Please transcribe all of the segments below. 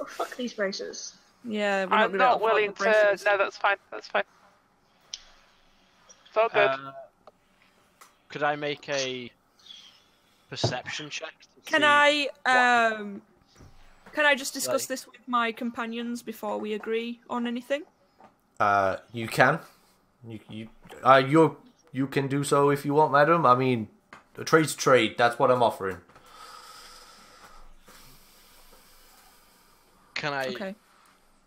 fuck these braces. Yeah, we're I'm not willing to. No, that's fine. That's fine. It's all good. Could I make a perception check? Can I just discuss this with my companions before we agree on anything? You can. You can do so if you want, madam. I mean, a trade's a trade. That's what I'm offering. Can I? Okay.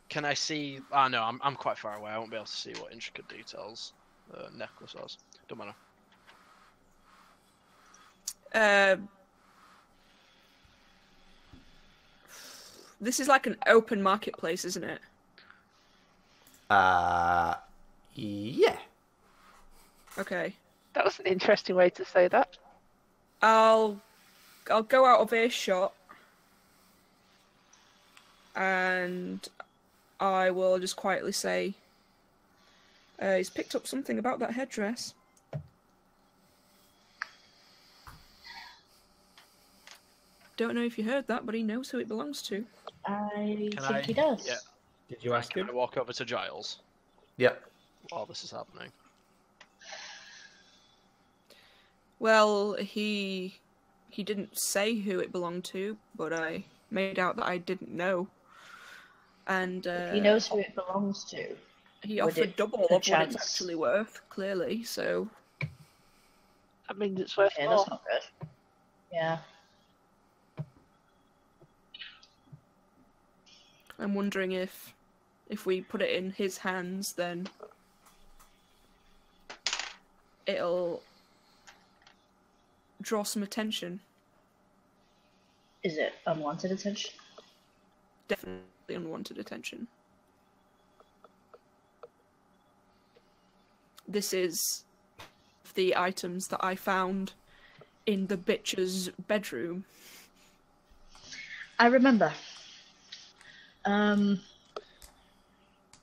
Can I see? Ah, no, I'm quite far away. I won't be able to see what intricate details the necklace has. Don't matter. This is like an open marketplace, isn't it? Yeah. Okay. That was an interesting way to say that. I'll go out of earshot, and I will just quietly say, he's picked up something about that headdress. Don't know if you heard that, but he knows who it belongs to. I think he does. Yeah. Did you ask him? Can I walk over to Giles Yep. while this is happening? Well, he didn't say who it belonged to, but I made out that I didn't know. And He knows who it belongs to. he Would offered it double of what perchance- it's actually worth, clearly, so... That means it's worth Yeah, more. that's not good. Yeah. I'm wondering if we put it in his hands, then it'll draw some attention. Is it unwanted attention? Definitely unwanted attention. This is the items that I found in the bitch's bedroom. I remember.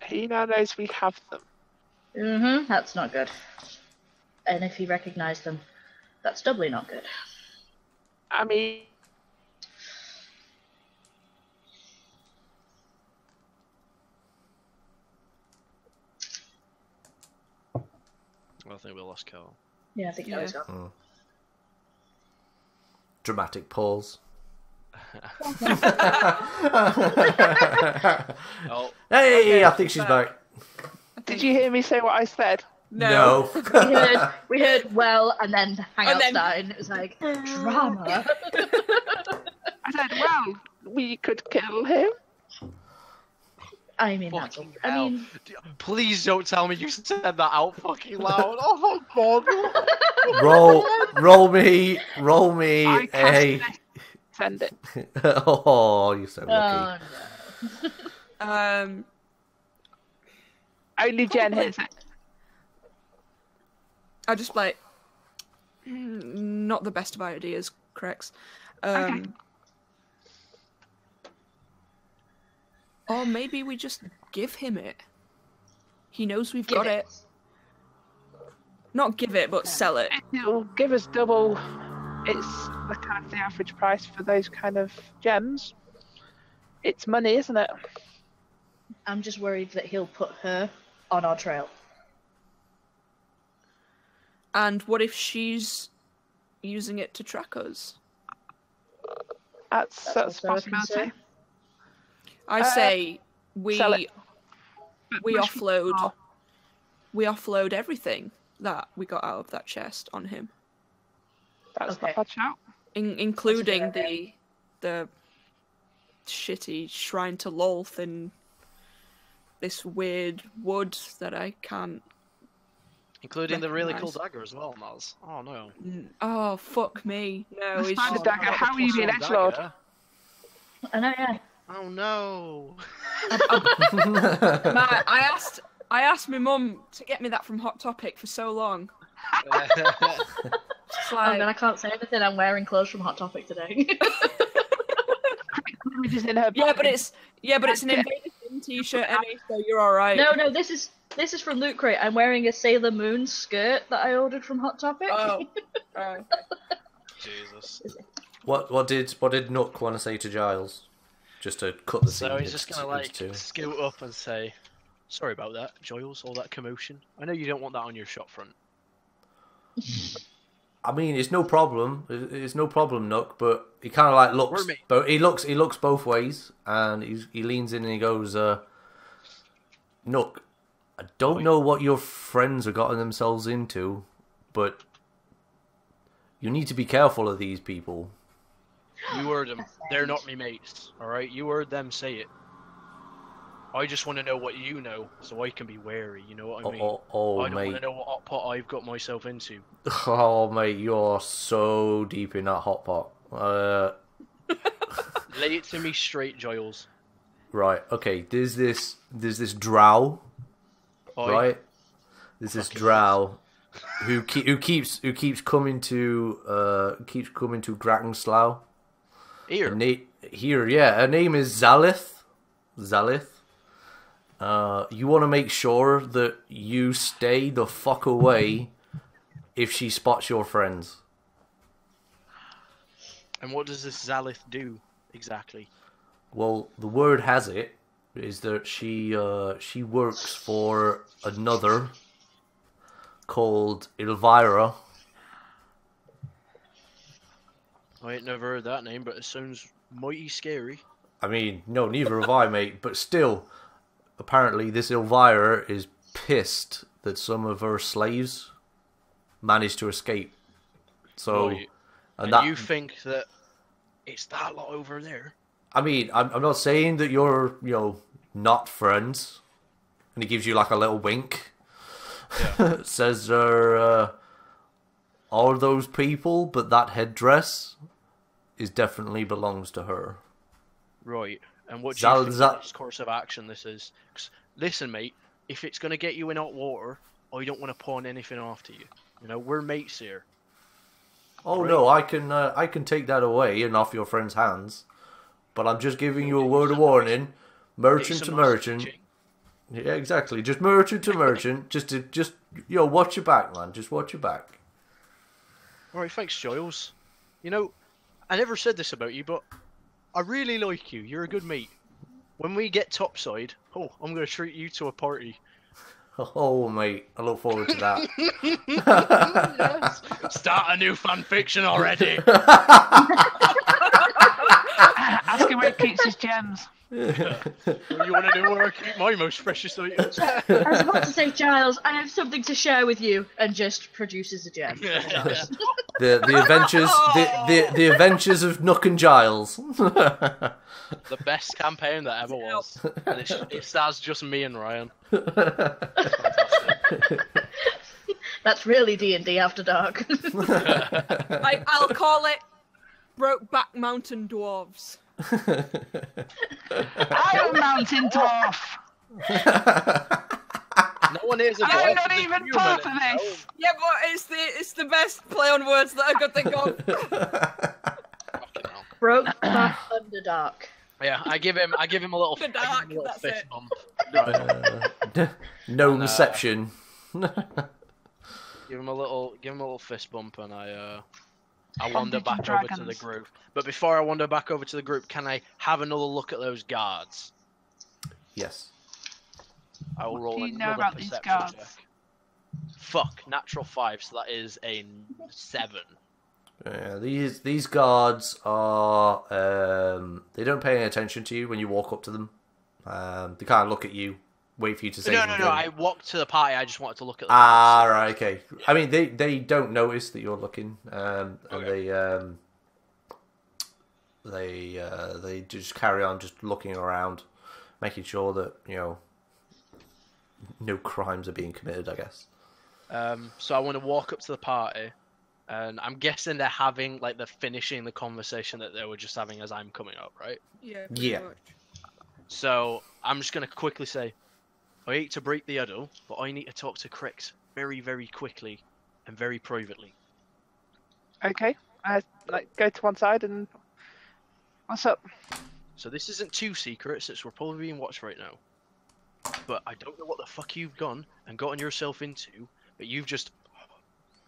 He now knows we have them. That's not good. And if he recognised them, that's doubly not good. I mean, I think we lost Carl. Yeah, I think that was gone. Dramatic pause. Oh. Hey, I think she's back. did you hear me say what I said? No. We heard well, and then hang started, and it was like drama. I said, well, we could kill him. I mean, Fucking I hell. mean, Please don't tell me you said that out fucking loud. Oh my god. roll me I a. can't send it. Oh, you're so lucky. oh no. Only Jen hits it. I just like not the best of ideas, Crex. Okay. Or maybe we just give him it. He knows we've got it. Not give it, but sell it. It'll give us double. It's the kind of the average price for those kind of gems. It's money, isn't it? I'm just worried that he'll put her on our trail. And what if she's using it to track us? That's a also a possibility. concern. I say sell it. we Much offload more. we offload everything that we got out of that chest on him, That's Okay. not a bad shout. including That's a good the shitty shrine to Lolth and this weird wood that I can't. Including the really cool Recognize. dagger as well, Maz. Oh no. Oh fuck me! No, The it's spider just dagger. How are you being edgelord? Dagger? I know, yeah. Oh no. I asked my mum to get me that from Hot Topic for so long. It's Oh like, god, I can't say anything. I'm wearing clothes from Hot Topic today. Which is in her yeah, but pocket. it's an Invader Sim t-shirt, Emmy, so you're all right. no, this is from Loot Crate. I'm wearing a Sailor Moon skirt that I ordered from Hot Topic. Oh. Jesus. What did Nook want to say to Giles? just to cut the scene. So he's just gonna like two. scoot up and say, "Sorry about that, Giles. All that commotion. I know you don't want that on your shop front." I mean, it's no problem. It's no problem, Nook. But he kind of like looks, but he looks both ways, and he leans in and he goes, "Nook, I don't know what your friends have gotten themselves into, but you need to be careful of these people." You heard them. They're not me mates. All right, you heard them say it. I just want to know what you know, so I can be wary. You know what I mean? I don't want to know what hot pot I've got myself into. Oh, mate, you're so deep in that hot pot. Lay it to me straight, Giles. Right. Okay. There's this drow. Oi. Right. There's this drow who keeps coming to Grackenslough. Here. Her name is Zalith. You want to make sure that you stay the fuck away if she spots your friends. And what does this Zalith do exactly? Well, the word has it is that she works for another called Elvira. I ain't never heard that name, but it sounds mighty scary. I mean, no, neither have I, mate. But still, apparently this Elvira is pissed that some of her slaves managed to escape. So, Right. And that, you think that it's that lot over there? I mean, I'm not saying that you're, not friends. And he gives you like a little wink. Yeah. Says are those people, but that headdress definitely belongs to her. Right. And what do you think the next course of action this is? 'Cause, listen, mate, if it's going to get you in hot water, I don't want to pawn anything off to you. You know, we're mates here. Oh right? no, I can take that away and off your friend's hands. But I'm just giving you a word of warning. Merchant to merchant. Yeah, exactly. Just merchant to merchant. Just watch your back, man. Just watch your back. Alright, thanks, Giles. You know, I never said this about you, but I really like you. You're a good mate. When we get topside, I'm going to treat you to a party. Oh, mate, I look forward to that. Yes. Start a new fan fiction already. Ask him where he keeps his gems. What do you want to do where I keep my most precious items? I was about to say, Giles, I have something to share with you, and just produces a gem. the adventures of Nook and Giles. The best campaign that ever was. And it stars just me and Ryan. That's really D&D After Dark. I'll call it Brokeback Mountain Dwarves. I'm a mountain dwarf. No one is a dwarf. I'm not even part of this. Yeah, but it's the best play on words that I could think of. Brokeback Underdark. Yeah, I give him a little, The dark, that's fist it. bump. No reception. Give him a little fist bump, and I wander Bondage back and over to the dragons. group. But before I wander back over to the group, can I have another look at those guards? Yes. I will roll do you know another about these perception guards? check. Fuck, natural 5, so that is a 7. Yeah, these guards are they don't pay any attention to you when you walk up to them. They kind of look at you, wait for you to say No, something. I walked to the party. I just wanted to look at them. Ah, right, okay. I mean, they don't notice that you're looking, and Okay. they just carry on just looking around, making sure that no crimes are being committed, I guess. So I want to walk up to the party, and I'm guessing they're having they're finishing the conversation that they were just having as I'm coming up, right? Yeah. Yeah. Much. So I'm just gonna quickly say, I hate to break the huddle, but I need to talk to Crix very, very quickly and very privately. Okay. Go to one side and what's up? So this isn't too secret, since we're probably being watched right now. But I don't know what the fuck you've gone and gotten yourself into, but you've just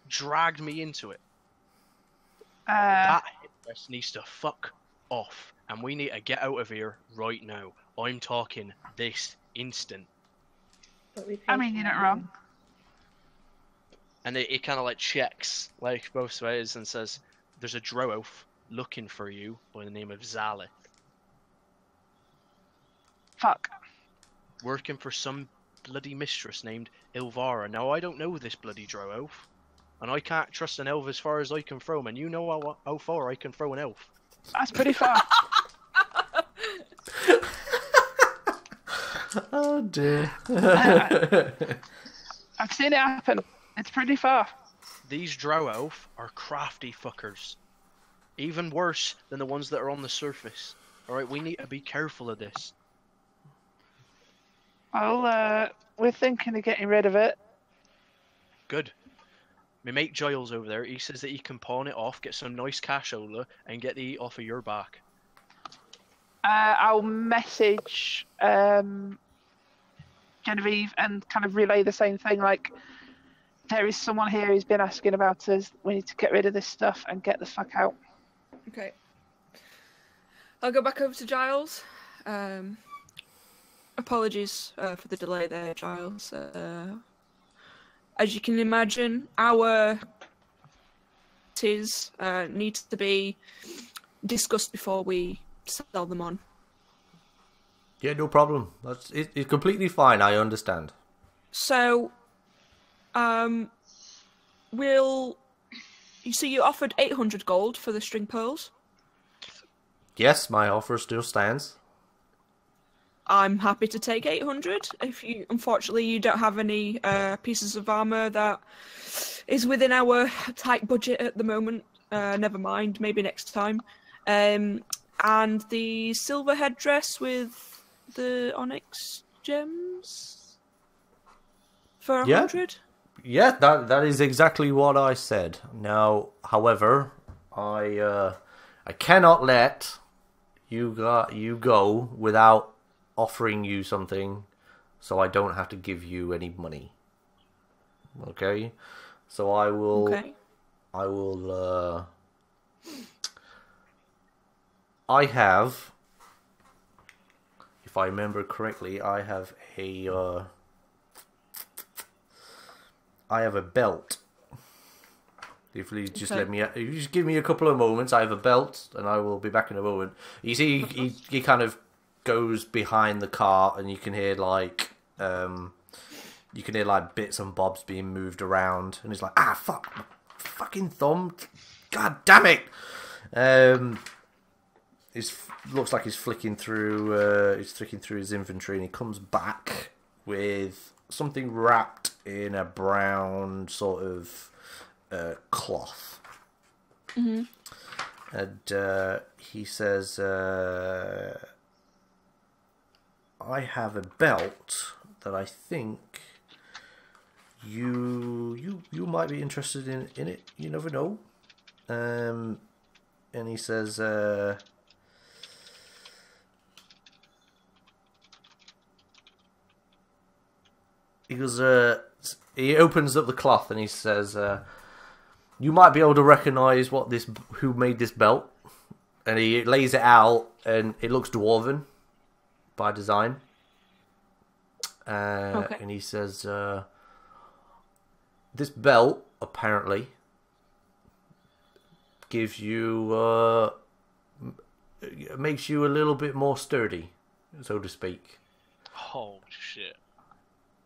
dragged me into it. That headrest needs to fuck off. and we need to get out of here right now. I'm talking this instant. I mean, you're not wrong. And it kind of like checks like both ways and says, "There's a drow elf looking for you by the name of Zalith. Fuck. Working for some bloody mistress named Ilvara. Now I don't know this bloody drow elf, and I can't trust an elf as far as I can throw him. And you know how far I can throw an elf. That's pretty far. Oh dear. I've seen it happen. It's pretty far. These drow elf are crafty fuckers. Even worse than the ones that are on the surface. Alright, we need to be careful of this. Well, we're thinking of getting rid of it. Good. My mate Giles over there, he says that he can pawn it off, get some nice cash Ola, and get the off of your back. I'll message Genevieve and kind of relay the same thing. Like, there is someone here who's been asking about us. We need to get rid of this stuff and get the fuck out. Okay. I'll go back over to Giles. Apologies for the delay there, Giles. As you can imagine, our needs to be discussed before we sell them on. Yeah, no problem. It's completely fine. I understand. So, you offered 800 gold for the string pearls? Yes, my offer still stands. I'm happy to take 800. Unfortunately, you don't have any pieces of armor that is within our tight budget at the moment. Never mind, maybe next time. And the silver headdress with the onyx gems for 100. Yeah, that is exactly what I said. Now, however, I cannot let you go without offering you something, so I don't have to give you any money. Okay, so I will. Okay. I have, if I remember correctly, I have a belt. If you just if you just give me a couple of moments, I have a belt, and I will be back in a moment. You see, he kind of goes behind the car, and you can hear like bits and bobs being moved around, and he's like, fucking thumb, god damn it. Looks like he's flicking through his inventory, and he comes back with something wrapped in a brown sort of cloth. Mm-hmm. And he says, I have a belt that I think you might be interested in it. You never know. And he says, he goes, he opens up the cloth and he says, you might be able to recognise who made this belt. And he lays it out, and it looks dwarven by design. Okay. And he says, this belt apparently gives you, makes you a little bit more sturdy, so to speak. Oh shit!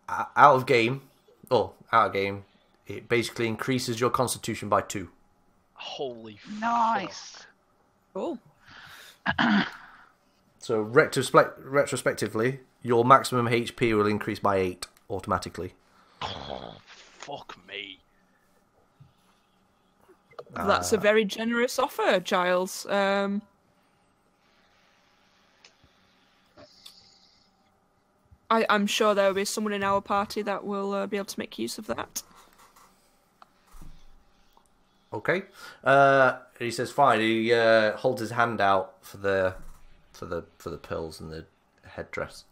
Out of game, it basically increases your constitution by 2. Holy nice. Cool. So retrospectively, your maximum HP will increase by 8 automatically. Oh, fuck me. That's a very generous offer, Giles. I'm sure there will be someone in our party that will be able to make use of that. Okay. He says fine. He holds his hand out for the pills and the headdress.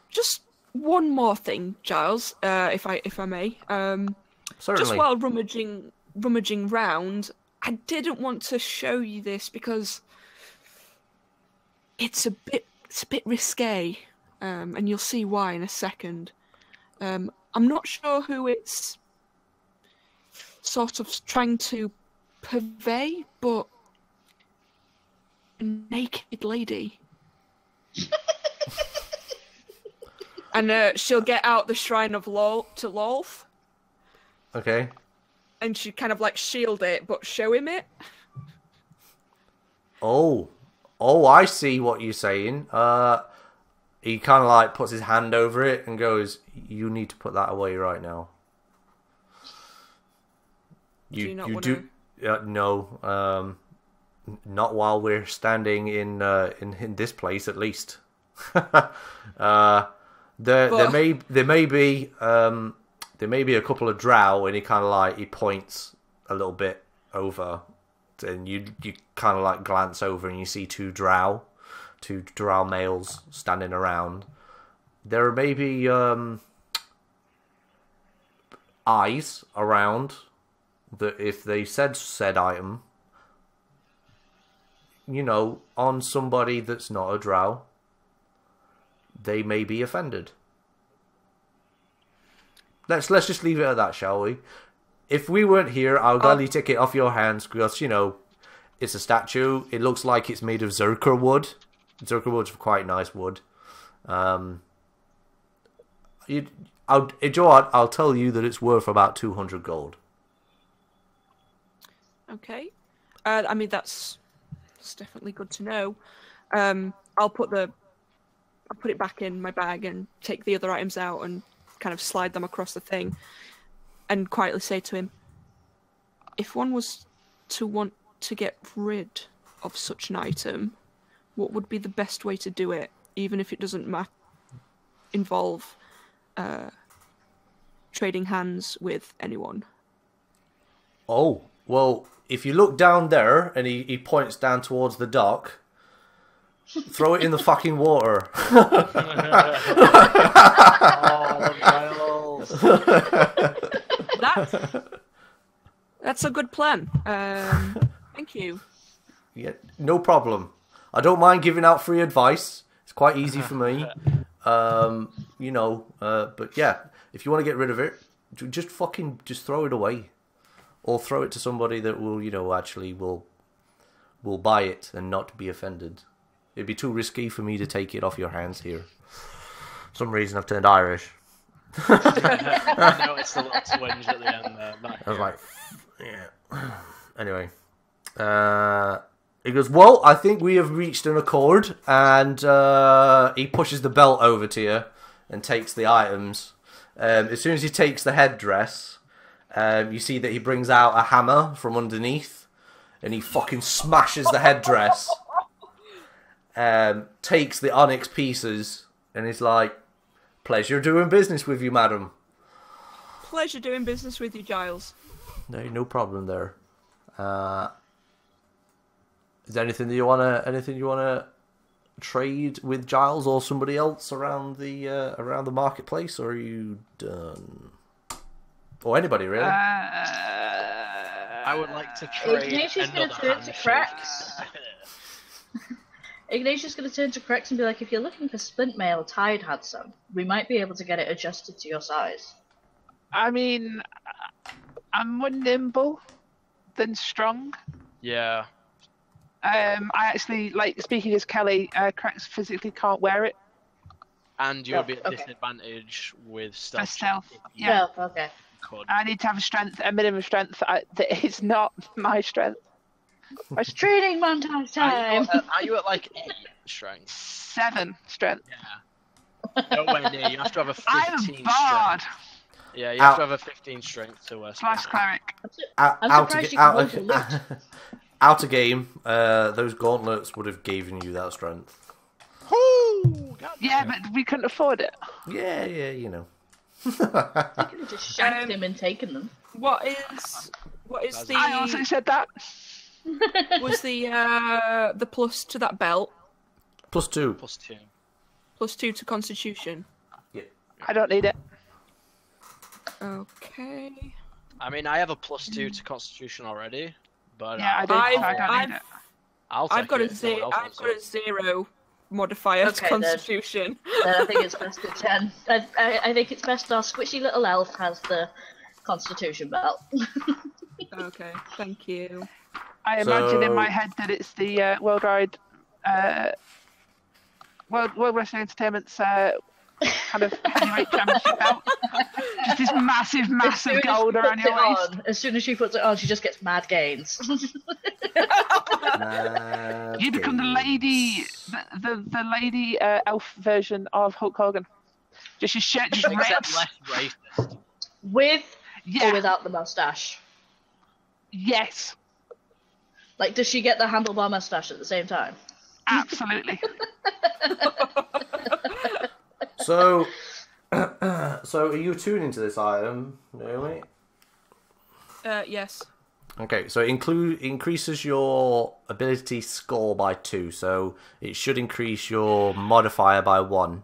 Just one more thing, Giles, if I may. Certainly. Just while rummaging round, I didn't want to show you this because it's a bit risque, and you'll see why in a second. I'm not sure who it's sort of trying to purvey, but a naked lady. And she'll get out the Shrine of Lolth. Okay. And she kind of like shield it, but show him it. Oh, I see what you're saying. He kind of like puts his hand over it and goes, "You need to put that away right now." You do no, not while we're standing in this place at least. There may be a couple of drow, and he points a little bit over, and you kind of like glance over and you see two drow males standing around. There are maybe eyes around that if they said item, on somebody that's not a drow, they may be offended. Let's just leave it at that, shall we? If we weren't here, I'll gladly take it off your hands because, it's a statue. It looks like it's made of zerker wood. Zerker wood's quite nice wood. Joe, I'll tell you that it's worth about 200 gold. Okay. I mean, that's definitely good to know. I'll put it back in my bag and take the other items out and kind of slide them across the thing and quietly say to him, if one was to want to get rid of such an item, what would be the best way to do it, even if it doesn't involve trading hands with anyone? Oh, well, if you look down there, and he points down towards the dock, throw it in the fucking water. That's a good plan. Thank you. Yeah, no problem. I don't mind giving out free advice. It's quite easy for me. But yeah, if you want to get rid of it, just throw it away, or throw it to somebody that will, actually will buy it and not be offended. It'd be too risky for me to take it off your hands here. For some reason I've turned Irish. I noticed a little twinge at the end there. I was like, yeah. Anyway, he goes, well, I think we have reached an accord, and he pushes the belt over to you and takes the items. As soon as he takes the headdress, you see that he brings out a hammer from underneath, and he fucking smashes the headdress, takes the onyx pieces, and he's like, pleasure doing business with you, madam. Pleasure doing business with you, Giles. No problem there. Is there anything you wanna trade with Giles or somebody else around the marketplace, or are you done? Or anybody really? I would like to trade. Ignatius gonna turn to Cracks. Ignatius gonna turn to Cracks and be like, if you're looking for splint mail, Tide had some. We might be able to get it adjusted to your size. I mean, I'm more nimble than strong. Yeah. I actually, like, speaking as Kelly, Cracks physically can't wear it. And you'll be at disadvantage with stealth. For stealth, yeah. Oh, okay. I need to have a minimum strength that is not my strength. It's training montage time. Are you at like 8 strength? 7 strength. Yeah. Nowhere near. You have to have a 15 I'm a bard. strength. Yeah, you have to have a 15 strength to Slash cleric. I'm surprised you can hold your loot. Out of game, those gauntlets would have given you that strength. Yeah, but we couldn't afford it. Yeah, you know. You could have just shanked him and taken them. What is the? I also said that. Was the plus to that belt? +2. +2. +2 to Constitution. Yeah. I don't need it. Okay. I mean, I have a +2 to Constitution already, but yeah, I don't need it. I've got a 0. modifier to Okay, Constitution. Then I think it's best that Jen. I think it's best our squishy little elf has the Constitution belt. Okay, thank you. I imagine in my head that it's the World Wrestling Entertainment's kind of heavyweight championship belt. Just this massive gold around your waist. As soon as she puts it on, she just gets mad gains. You become the lady, the lady elf version of Hulk Hogan. Just your shirt just rips. Less racist. With or without the mustache? Yes. Like, does she get the handlebar mustache at the same time? Absolutely. So, are you tuning to this item, Naomi? Yes. Okay, so it increases your ability score by 2, so it should increase your modifier by 1.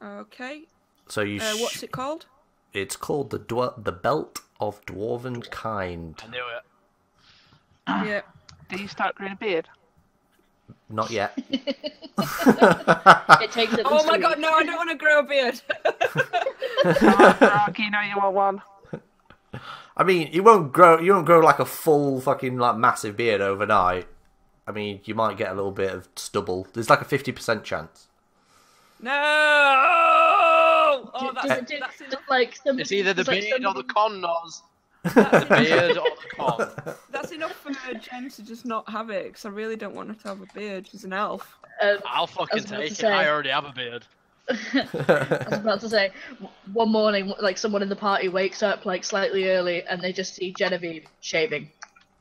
Okay. So you. What's it called? It's called the Belt of Dwarven Kind. I knew it. Yeah. Do you start growing a beard? Not yet. It takes it. Oh my god, no! I don't want to grow a beard. You know you are one. I mean, you won't grow like a full fucking like massive beard overnight. I mean, you might get a little bit of stubble. There's like a 50% chance. No! Oh, that's like it's either the beard or the con, Noz. That's Beard or the con. That's enough for Jen to just not have it, because I really don't want her to have a beard. She's an elf. I'll fucking take it. I already have a beard. I was about to say, one morning, like someone in the party wakes up like slightly early, and they just see Genevieve shaving.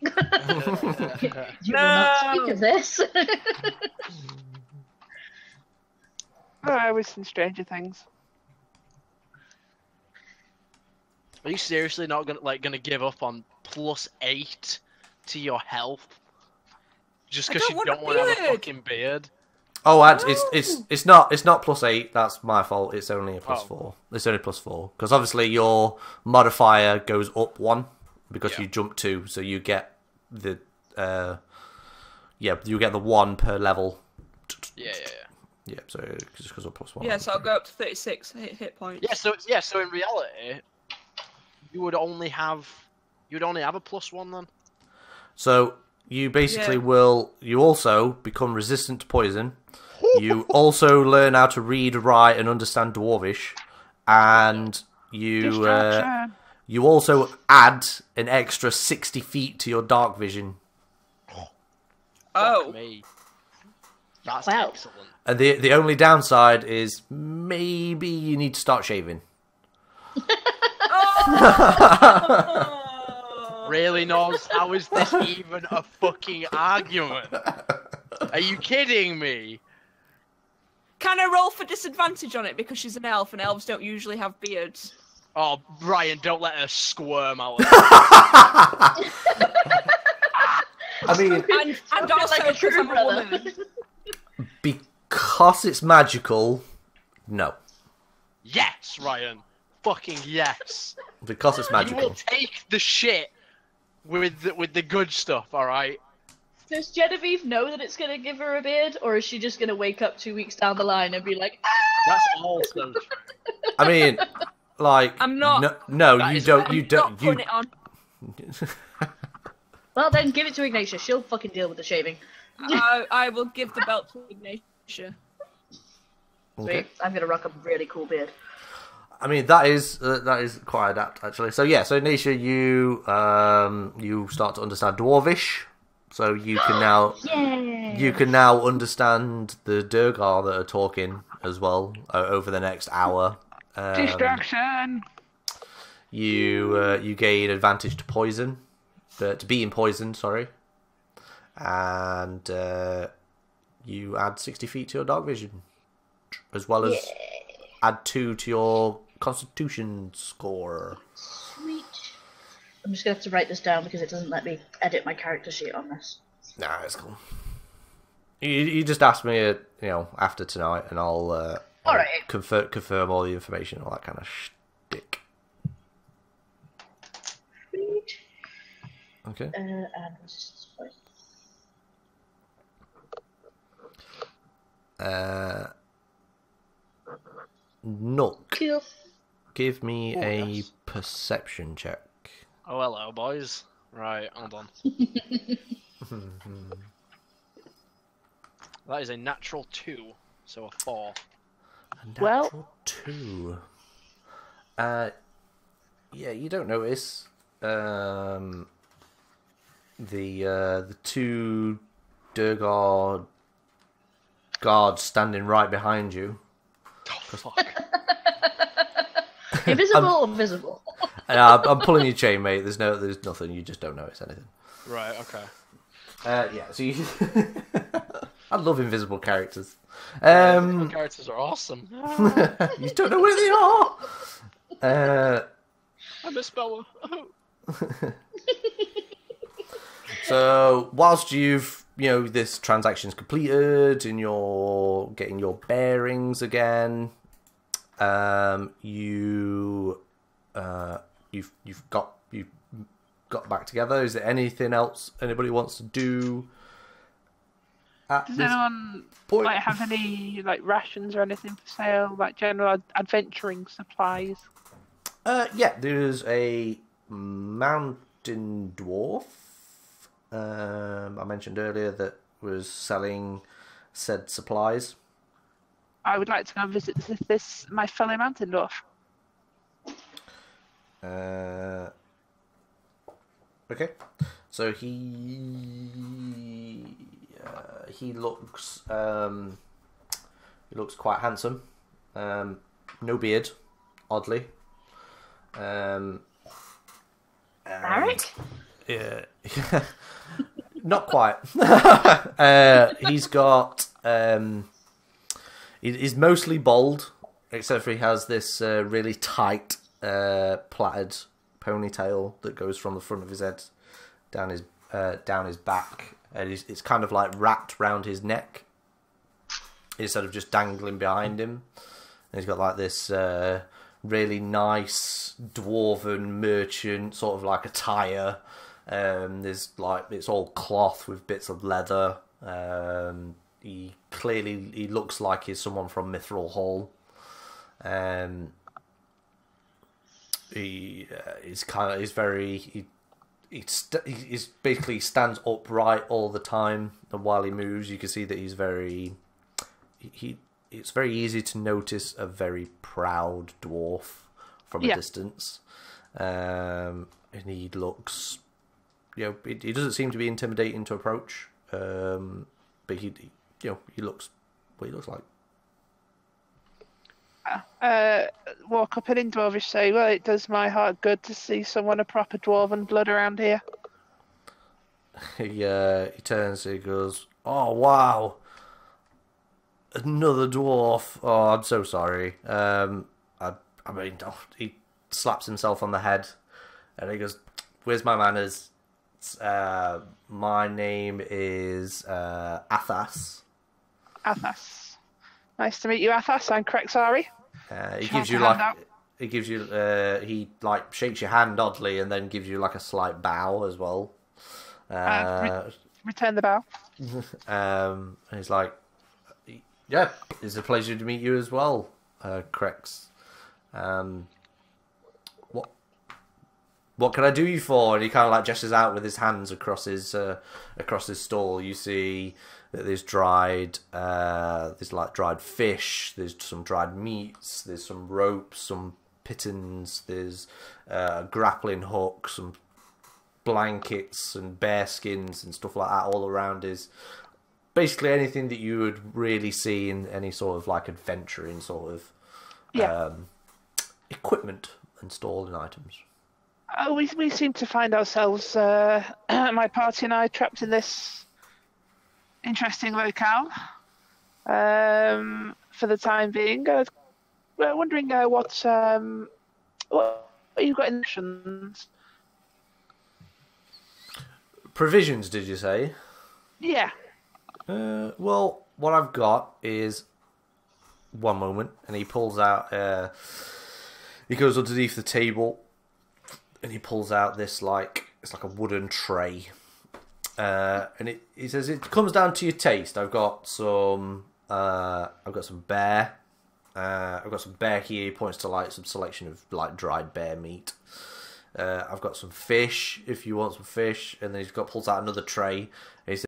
You will not speak of this. I was in Stranger Things. Are you seriously not gonna give up on +8 to your health just because you don't want to have a fucking beard? Oh, it's not +8. That's my fault. It's only a +4. It's only +4 because obviously your modifier goes up 1 because you jump 2, so you get the you get the 1 per level. Yeah, so it just goes up +1. Yeah, so I'll go up to 36 hit points. Yeah, so in reality, you would only have a +1 then. So you basically you also become resistant to poison. You also learn how to read, write, and understand Dwarvish, and you also add an extra 60 feet to your dark vision. Oh, me. That's Wow. excellent. And the only downside is maybe you need to start shaving. Really, Noz? How is this even a fucking argument? Are you kidding me? can I roll for disadvantage on it because she's an elf and elves don't usually have beards? Oh, Ryan, don't let her squirm out. I mean, and also like a because true I'm a brother. woman. because it's magical, no. Yes, Ryan. Fucking yes. Because it's You will magical. take the shit with the good stuff, alright? Does Genevieve know that it's gonna give her a beard, or is she just gonna wake up 2 weeks down the line and be like, "Ah!" That's also true. I mean, like, I'm not. No, That you is- don't. I'm You not don't. putting You. it on. Well, then give it to Ignatia. She'll fucking deal with the shaving. I will give the belt to Ignatia. Okay. Sweet. I'm gonna rock a really cool beard. I mean, that is quite adept actually. So yeah, so Nisha, you start to understand Dwarvish, so you can now understand the Durgar that are talking as well over the next hour. Distraction. You gain advantage to poison, to being poisoned. Sorry, and you add 60 feet to your dark vision, as well as add 2 to your Constitution score. Sweet. I'm just gonna have to write this down because it doesn't let me edit my character sheet on this. Nah, it's cool. You just ask me, after tonight, and I'll Alright. confirm all the information, all that kind of shtick. Sweet. Okay. And resistance poison. Nook. Cool. Give me a perception check. Oh, hello, boys. Right, hold on. That is a natural 2, so a 4. A natural 2. Yeah, you don't notice the 2 Durgar guards standing right behind you. Oh, fuck. Invisible or visible? I'm pulling your chain, mate. There's nothing. You just don't notice anything. Right, okay. Yeah. So you... I love invisible characters. Invisible characters are awesome. You don't know where they are. I'm a speller. So whilst you've this transaction's completed and you're getting your bearings again, you've got back together. Is there anything else anybody wants to do? Does anyone have any rations or anything for sale, like general adventuring supplies? Yeah, there's a mountain dwarf. I mentioned earlier that was selling said supplies. I would like to go and visit my fellow mountain dwarf. Okay, so he looks quite handsome. No beard, oddly. Eric? Yeah. Not quite. He's got he's mostly bald, except for he has this really tight plaited ponytail that goes from the front of his head down his back, and it's kind of like wrapped round his neck instead of just dangling behind him. And he's got like this really nice dwarven merchant sort of like attire. There's it's all cloth with bits of leather. He looks like he's someone from Mithril Hall. He basically stands upright all the time, and while he moves, you can see that he's it's very easy to notice a very proud dwarf from a distance. And he looks, he doesn't seem to be intimidating to approach. But he looks what he looks like. Walk up and in Dwarvish, say, well, it does my heart good to see someone of proper dwarven blood around here. He turns and he goes, oh wow, another dwarf. Oh, I'm so sorry. He slaps himself on the head and he goes, where's my manners? My name is Athas. Athas. Nice to meet you, Athas. I'm Krexari. He shakes your hand oddly and then gives you like a slight bow as well. Return the bow. And he's like, yeah, it's a pleasure to meet you as well, Krex. What can I do you for? And he kind of like gestures out with his hands across his stall. You see that there's dried fish. There's some dried meats. There's some ropes, some pittons. There's a grappling hook, some blankets and bear skins and stuff like that all around. Is basically anything that you would really see in any sort of like adventuring sort of equipment and stolen items. Oh, we seem to find ourselves, my party and I, trapped in this interesting locale for the time being. We're wondering what you've got in options. Provisions, did you say? Yeah. Well, what I've got is one moment, and he pulls out. He goes underneath the table. And he pulls out this it's like a wooden tray, and he says it comes down to your taste. I've got some I've got some bear. I've got some bear here. He points to like some selection of like dried bear meat. I've got some fish if you want some fish, and then he's got pulls out another tray. And he says,